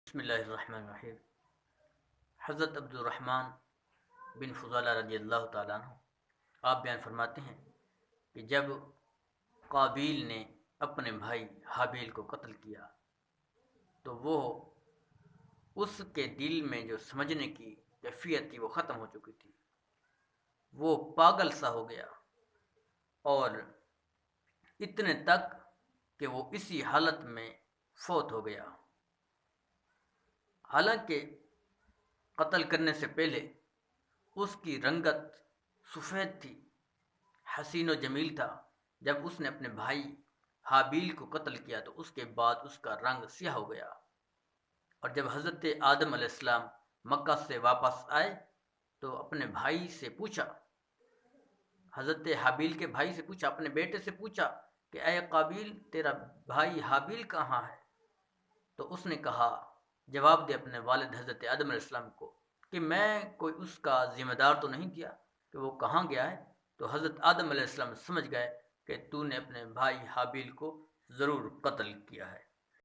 بسم اللہ الرحمن الرحیم۔ حضرت عبد الرحمن بن فضالہ رضی اللہ تعالیٰ عنہ آپ بیان فرماتے ہیں کہ جب قابیل نے اپنے بھائی حابیل کو قتل کیا تو وہ اس کے دل میں جو سمجھنے کی کیفیت تھی وہ ختم ہو چکی تھی، وہ پاگل سا ہو گیا، اور اتنے تک کہ وہ اسی حالت میں فوت ہو گیا۔ حالانکہ قتل کرنے سے پہلے اس کی رنگت سفید تھی، حسین و جمیل تھا۔ جب اس نے اپنے بھائی حابیل کو قتل کیا تو اس کے بعد اس کا رنگ سیاہ ہو گیا، اور جب حضرت آدم علیہ السلام مکہ سے واپس آئے تو اپنے بھائی سے پوچھا، حضرت حابیل کے بھائی سے پوچھا، اپنے بیٹے سے پوچھا کہ اے قابیل، تیرا بھائی حابیل کہاں ہے؟ تو اس نے کہا، جواب دے اپنے والد حضرت آدم علیہ السلام کو کہ میں کوئی اس کا ذمہ دار تو نہیں کیا کہ وہ کہاں گیا ہے۔ تو حضرت آدم علیہ السلام سمجھ گئے کہ تو نے اپنے بھائی حابیل کو ضرور قتل کیا ہے۔